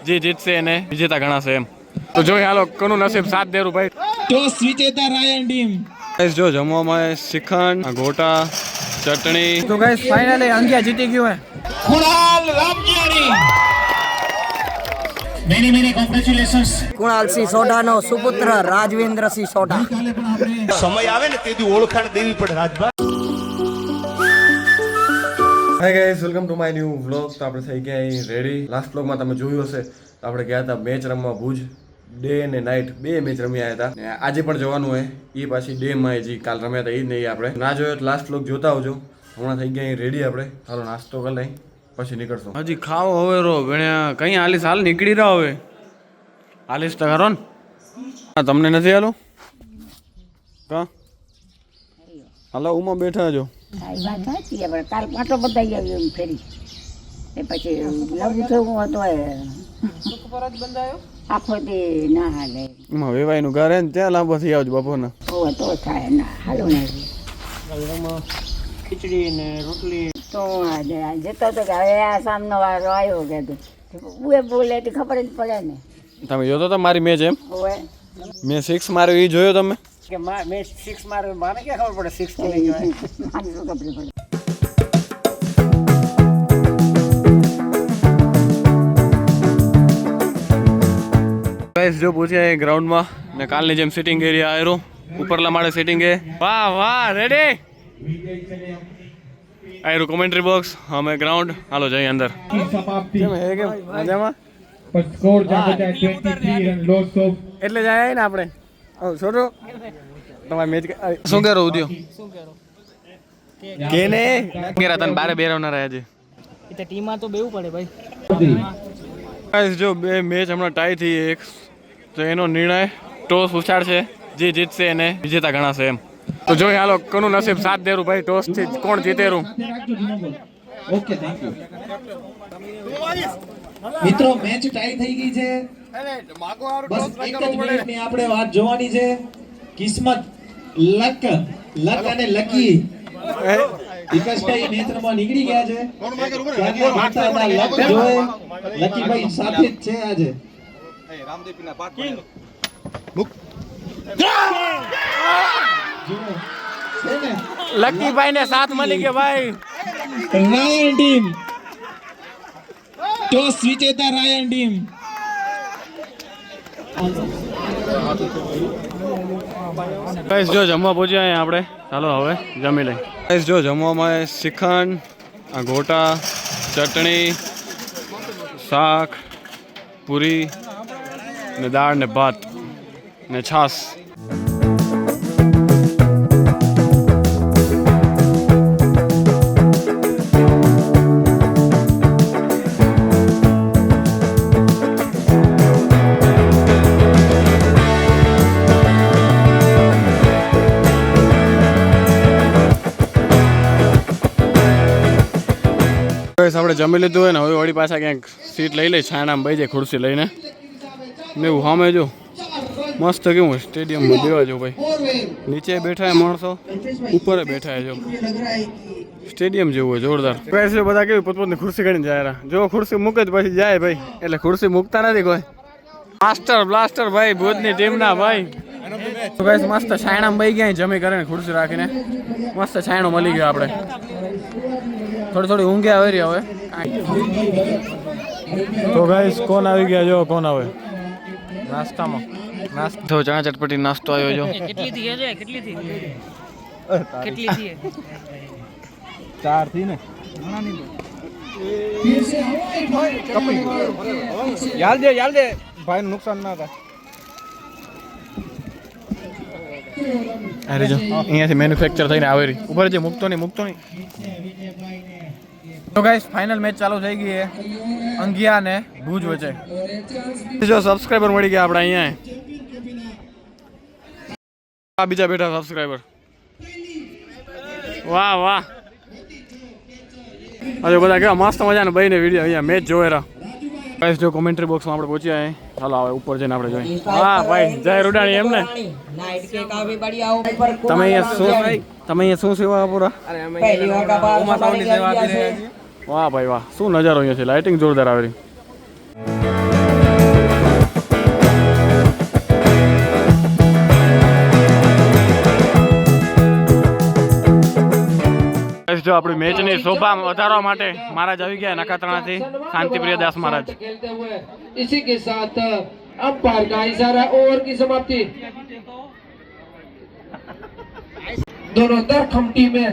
જે જીતશે એને વિજેતા ગણાશે એમ. તો જોઈએ હાલો કોનું નસીબ સાથ દેરું ભાઈ. ટોસ વિજેતા રાયન ટીમ. ગાઈસ જો જમવામાં શ્રીખંડ, ગોટા, ચટણી. તો ગાઈસ ફાઇનલી અંગિયા જીતી ગયો હે. કુણાલ રામજીયાણી. Many congratulations. કુણાલસિંહ સોઢાનો સુપુત્ર રાજવેન્દ્રસિંહ સોઢા. સમય આવે ને તેથી ઓળખાણ દેવી પડે Rajbha. Hi guys, welcome to my new vlog. તો આપણે થઈ ગયા અહીં રેડી. લાસ્ટ વ્લોગમાં તમે જોયું હશે તો આપણે ગયા હતા મેચ રમવા ભુજ. ડે અને નાઇટ બે મેચ રમી આવ્યા હતા. આજે પણ જવાનું હોય એ પાછી ડેમાં જે કાલ રમ્યા હતા એ જ નહીં. આપણે ના જોયો તો લાસ્ટ વ્લોગ જોતા આવજો. હમણાં થઈ ગયા અહીં રેડી. આપણે હાલો નાસ્તો કરી લઈ પછી નીકળશું. હજી ખાઓ હવે રો ભણ્યા કઈ હાલીસ હાલ નીકળી રહ્યો હવે. હાલીસ તો ખરો ને. તમને નથી હાલો કા હાલો ઉમાં બેઠા છો. કાલ પાટો બધાઈ આવ્યો એમ ફેરી એ પછી લગ્ન થયું હતો આખો તે ના હાલે એમાં વેવાઈનું ઘર હે ને ત્યાં લાંબો થઈ આવજો બપોરના. તો થાય ના હાલો ને ખીચડી ને રોટલી તો જતો તો કે હવે આ સામનો વારો આવ્યો કે ઉએ બોલે તો ખબર જ પડે ને. તમે જોતો તો મારી મેચ એમ ઓએ મેં 6 માર્યો એ જોયો તમે કે મેં 6 માર્યો મને ક્યાં ખબર પડે 6 કોને કહેવાય. આને શું ખબર પડે. ગાઈસ જો પૂછ્યા ગ્રાઉન્ડમાં ને કાલની જેમ સિટિંગ એરિયા આયરો ઉપરલા માળે સિટિંગ હે. વાહ વાહ રેડી આયરો કોમેન્ટ્રી બોક્સ અમે ગ્રાઉન્ડ હાલો જઈએ અંદર. કેમ હે કેમ મજામાં સ્કોર જાગો 23 રન લોસ ઓફ. એટલે જ આયા ને આપણે. ઓ છોટો તમારી મેચ શું કરો ઉદ્યો કેને કેરા તને બારે બેરવના રહ્યા છે એ તો ટીમમાં તો બેવું પડે ભાઈ. ગાઈસ જો બે મેચ હમણાં ટાઈ થઈ એક તો એનો નિર્ણય ટોસ ઉછાળશે જે જીતશે એને વિજેતા ગણાશે એમ. તો જોઈએ હાલો કોનું નસીબ સાથ દેરું ભાઈ. ટોસ થી કોણ જીતેરું. ઓકે થેન્ક યુ મિત્રો. મેચ ટાઈ થઈ ગઈ છે. બસ એક જ મિનિટની આપણે વાત જોવાની છે. કિસ્મત લક અને લકી વિકાસભાઈ નેત્રમાં નીકળી ગયા છે. લક જોએ લકીભાઈ સાથે જ છે આજે. લકીભાઈ ને સાથ મળી ગયા ભાઈ. રાયન ટીમ ટોસ વિજેતા રાયન ટીમ. ગાઈસ જો જમવા પહોંચ્યા અહીંયા આપણે ચાલો હવે જમી લઈ. ગાઈસ જો જમવામાં શ્રીખંડ, ગોટા, ચટણી, શાક, પૂરી ને દાળ ને ભાત ને છાશ. આપણે જમી લીધું હોય ને હવે વળી પાછા ક્યાંક સીટ લઈ લઈ છાણામાં બેસી જાય ખુરશી લઈને ને એવું સામે જો મસ્ત કેવું સ્ટેડિયમમાં બેવા જો ભાઈ. નીચે બેઠા માણસો ઉપર બેઠા જો સ્ટેડિયમ જેવું હોય જોરદાર. બધા કેવી પોતપોતની ખુરશી ગણીને જાય જો ખુરશી મૂકે જ પછી જાય ભાઈ. એટલે ખુરશી મૂકતા નથી કોઈ. માસ્ટર બ્લાસ્ટર ભાઈ ભુજની ટીમના ભાઈ. તો ગાઈસ મસ્ત છાણામાં બેસી ગયા જમી કરીને ખુરશી રાખીને મસ્ત છાણો મળી ગયો આપણે. થોડી ઊંઘે આવી રહી હવે. તો ગાઈસ કોણ આવી ગયા જો કોણ આવે નાસ્તામાં. નાસ્તો ચણા ચટપટી નાસ્તો આવ્યો જો. કેટલી થી છે કેટલી થી 4 થી ને યાર દે ભાઈ નુકસાન ના થાય. અરે જો અહીંયાથી મેન્યુફેક્ચર થઈને આવે રહી ઉપર જે મૂકતો નહીં. તો ગાઈસ ફાઇનલ મેચ ચાલુ થઈ ગઈ છે અંગિયા ને ભુજ વચ્ચે. જો સબસ્ક્રાઇબર મળી ગયા આપણે અહીંયા બીજા બેઠા સબસ્ક્રાઇબર. વાહ વાહ અરે બધા કેવા મસ્ત મજાના બહીને વિડીયો અહીંયા મેચ જોવે રહ્યા. ગાઈસ જો કોમેન્ટ્રી બોક્સમાં આપણે પહોંચ્યા અહીં. ચાલો આવે ઉપર જઈને આપણે જોઈએ. હા ભાઈ જય રૂડાણી એમ ને. તમે અહીંયા શું સેવા આપો રા. વાહ ભાઈ વાહ શું નજારો અહીંયા છે. લાઇટિંગ જોરદાર આવે રહી. જો આપણી મેચની શોભા વધારવા માટે મહારાજ આવી ગયા નખત્રાણાથી શાંતિપ્રિય દાસ મહારાજ. खेलते हुए इसी के साथ अंपायर का इशारा ओवर की समाप्ति. दोनों तरफ टीमें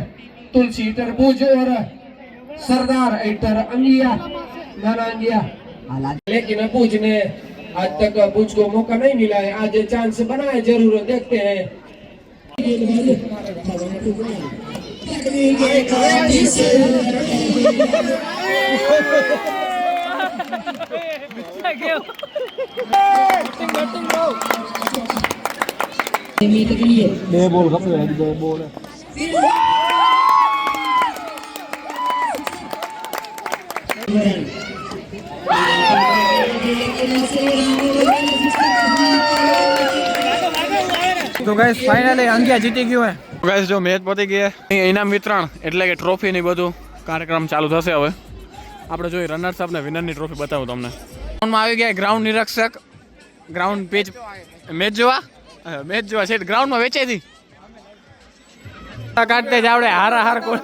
तुलसी तरबूज और सरदार एटर अंगिया नाना अंगिया. लेकिन अबूज ने आज तक अबूज को मौका नहीं मिला है. आज चांस बना है, जरूर देखते हैं. તો ગાઈસ ફાઇનલી અંગિયા જીતી ગયો હે. ગાઈસ જો મેચ પતી ગઈ છે, ઇનામ વિતરણ એટલે કે ટ્રોફી ની બધું કાર્યક્રમ ચાલુ થશે. હવે આપણે જોઈ રનર્સ અપ ને વિનરની ટ્રોફી બતાવું તમને. ગ્રાઉન્ડમાં આવી ગયા ગ્રાઉન્ડ નિરીક્ષક, ગ્રાઉન્ડ પેજ મેચ જોવા છે ગ્રાઉન્ડમાં વેચાઈ હતી કાઢતે જ આવડે હારા હાર કોઈ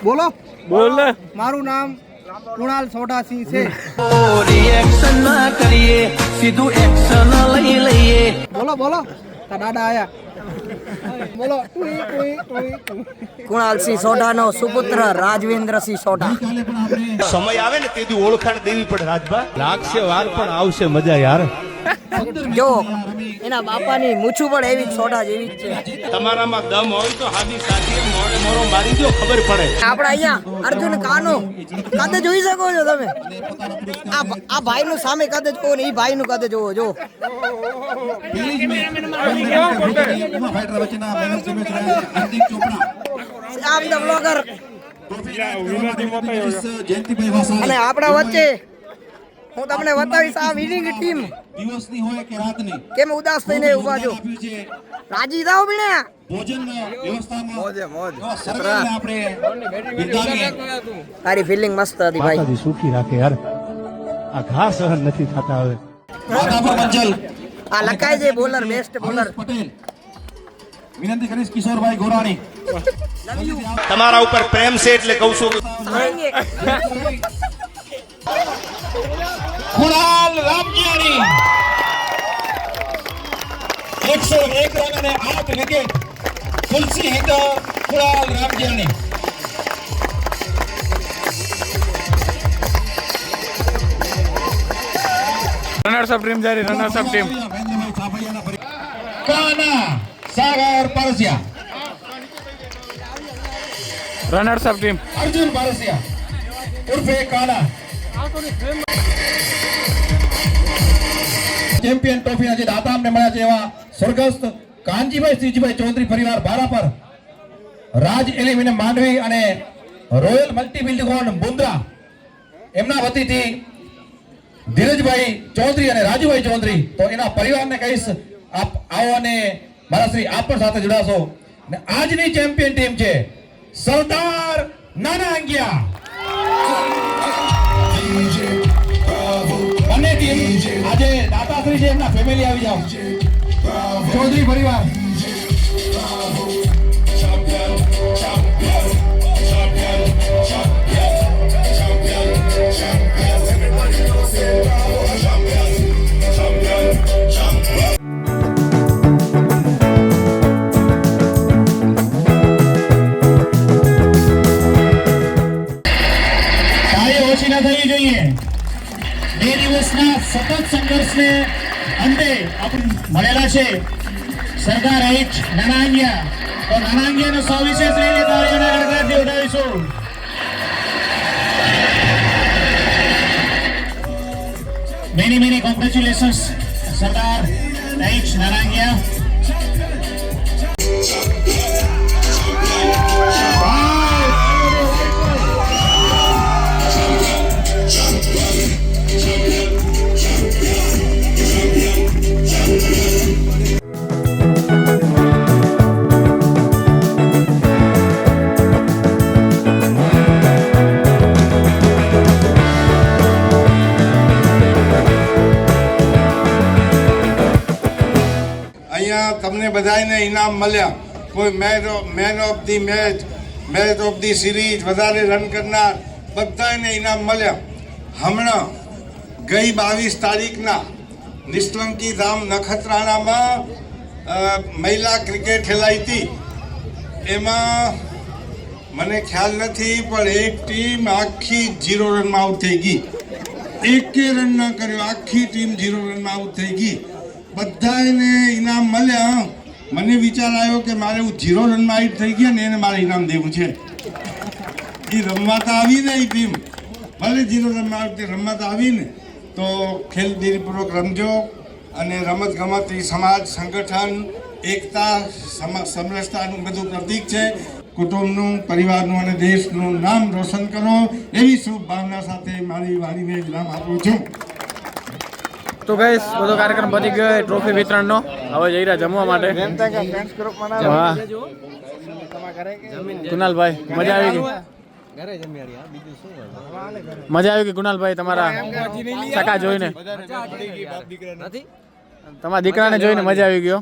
બોલો બોલ ને. મારું નામ કુણાલ સોઢાસિંહ છે. રિએક્શન ના કરીએ, સીધું એક્શન લઈ લઈએ. બોલો બોલો તા દાદા આયા. બોલો કુણાલસિંહ સોઢાનો સુપુત્ર રાજવેન્દ્રસિંહ સોઢા. સમય આવે ને તેથી ઓળખાણ દેવી પડે રાજભા. લાગશે વાર પણ આવશે મજા યાર. જો એના બાપાની મૂછું પણ એવી જ સોઢા જેવી જ છે. તમારામાં દમ હોય તો હાદી સાથી મોરે મોરો મારી દો, ખબર પડે. આપણે અહીંયા અર્જુન કાનો કદ જોઈ શકો છો તમે. આ ભાઈનું સામે કદ જોવો ને એ ભાઈનું કદ જોવો જો. આમ ધ બ્લોગર અને આપણા વચ્ચે હું તમને બતાવીશ આ વિનિંગ ટીમ દિવસની હોય કે રાતની, કેમ ઉદાસ થઈને ઉભા છો. રાજી થાઓ બીણે. ભોજન વ્યવસ્થામાં આપણે બિરદાવીએ. તારી ફિલિંગ મસ્ત હતી ભાઈ. સુખી રાખે યાર. આ ઘા સહન નથી થતા હવે. માધાપર મંચલ આ લખાય છે બોલર, બેસ્ટ બોલર. પટેલ. વિનંતી કરીશ કિશોરભાઈ ગોરાણી. તમારા ઉપર પ્રેમ છે એટલે કહું છું. કુણાલ રામજીયાણી 101 રન અને 8 વિકેટ. તુલસી હિત Kunal Ramjiyani. Runners up team જારી, રનર્સ અપ ટીમ કાના સાગર પરસિયા. રનર્સ અપ ટીમ અર્જુન પરસિયા ઉર્ફે કાના. ચેમ્પિયન ટ્રોફીના જે દાતા અમને મળ્યા છે એવા સ્વર્ગસ્થ કાનજીભાઈ શ્રીજીભાઈ ચૌધરી પરિવાર ભારાપર, રાજ એલ્યુમિનિયમ માંડવી અને રોયલ મલ્ટી બિલ્ડિંગ મુન્દ્રા, એમના વતીથી ધીરજભાઈ ચૌધરી અને રાજુભાઈ ચૌધરી. તો એના પરિવારને કહીશ આપ આવો અને મારા શ્રી આપ પણ સાથે જોડાશો. અને આજની ચેમ્પિયન ટીમ છે સરદાર નાના અંગિયા. બંને ટીમ આજે દાતાશ્રી છે, એમના ફેમિલી આવી જાઓ. ચૌધરી પરિવાર. ઓછી ના થવી જોઈએ. 2 દિવસના સતત સંઘર્ષને અંતે આપણે મળેલા છે સરદાર એચ નાનાંગિયા. તો નાનાંગિયાનો સવિશેષ રીતે તાળીઓના ગણગણાટથી ઉઠાવીશું. Many congratulations Sardar H Nanangiya. બધાને ઇનામ મળ્યા. કોઈ man of the match, match of the series, વધારે રન કરનાર, બધાને ઇનામ મળ્યા. હમણાં ગઈ 22 તારીખના નિષ્કલંકી ધામ નખત્રાણામાં મહિલા ક્રિકેટ ખેલાઈ હતી. એમાં મને ખ્યાલ નથી પણ એક ટીમ આખી 0 રનમાં આઉટ થઈ ગઈ. એકે રન ન કર્યો, આખી ટીમ 0 રનમાં આઉટ થઈ ગઈ. બધાને ઇનામ મળ્યા. મને વિચાર આવ્યો કે મારે 0 રનમાં આઉટ થઈ ગયા ને એને મારે ઇનામ દેવું છે. એ રમવા તો આવી ને એ ટીમ, ભલે 0 રનમાં આઉટ રમવા તો આવીને, તો ખેલદિલીપૂર્વક રમજો. અને રમત ગમત એ સમાજ, સંગઠન, એકતા, સમરસતાનું બધું પ્રતીક છે. કુટુંબનું, પરિવારનું અને દેશનું નામ રોશન કરો એવી શુભ ભાવના સાથે મારી વારીને વિરામ આપું છું. તો ગાઈસ બધો કાર્યક્રમ પતી ગયો ટ્રોફી વિતરણનો. હવે જઈ રહ્યા જમવા માટે. હા કુનાલભાઈ, મજા આવી ગઈ? મજા આવી ગઈ કુનાલભાઈ તમારા સકા જોઈને? તમારા દીકરાને જોઈને મજા આવી ગયો?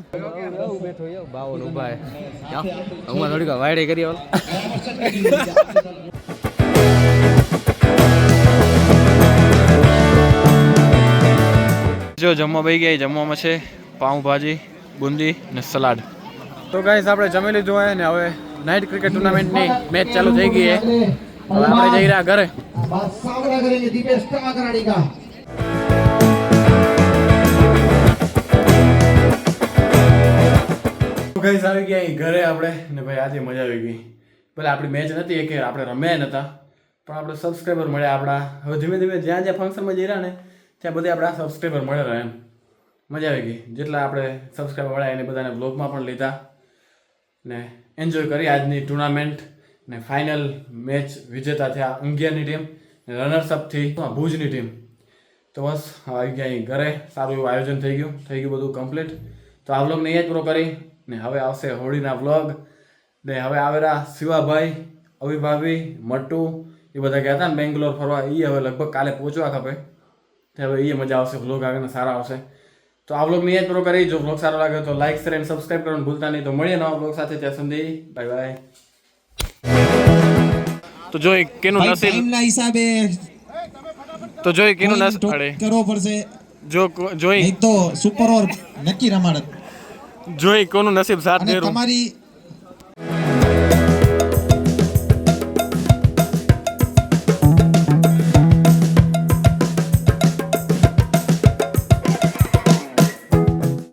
જો જમવા બેસી ગયા. જમવામાં છે પાઉંભાજી, બુંદી ને સલાડ. તો ગાઈસ આપણે જમી લીધું હોય ને હવે નાઇટ ક્રિકેટ ટુર્નામેન્ટની મેચ ચાલુ થઈ ગઈ છે. હવે આપણે જઈ રહ્યા ઘરે. ગાઈસ આવી ગયા અહીં ઘરે આપણે ને ભાઈ આજે મજા આવી ગઈ. ભલે આપણી મેચ નથી કે આપણે રમ્યા નહોતા પણ આપણે સબસ્ક્રાઈબર મળ્યા આપણા. હવે ધીમે ધીમે જ્યાં જ્યાં ફંક્શનમાં જઈ રહ્યા ને ત્યાં બધે આપણા સબસ્ક્રાઈબર મળે રહ્યા એમ. મજા આવી ગઈ. જેટલા આપણે સબસ્ક્રાઈબર મળ્યા એને બધાને બ્લોગમાં પણ લીધા ને એન્જોય કરી આજની ટુર્નામેન્ટ. ને ફાઇનલ મેચ વિજેતા થયા ઊંઘિયાની ટીમ ને રનર્સઅપ થી ભુજની ટીમ. તો બસ આવી ગયા અહીં ઘરે. સારું એવું આયોજન થઈ ગયું બધું કમ્પ્લીટ. તો આ વ્લોગને અહીંયા જ પૂરો કરી ને હવે આવશે હોળીના વ્લોગ. ને હવે આવેલા શિવાભાઈ, અવિભાભી, મટ્ટુ એ બધા ગયા હતા ને બેંગ્લોર ફરવા. એ હવે લગભગ કાલે પહોંચવા ખપે. હવે એ મજા આવશે. વ્લોગ આગળના સારા આવશે. તો આ વ્લોગને અહીંયા જ પૂરો કરી. જો વ્લોગ સારો લાગે તો લાઈક, શેર અને સબસ્ક્રાઈબ કરવાનું ભૂલતા નહીં. તો મળીએ નવા વ્લોગ સાથે. ત્યાં સુધી બાય બાય. તો જોઈ કેનું નસીબ ટાઈમના હિસાબે તો જોઈ કેનું નસીબ અડે કરવો પડશે. જોઈ નહીં તો સુપર ઓવર નક્કી રમાડત. જોઈ કોનું નસીબ સાથ દે. તમારી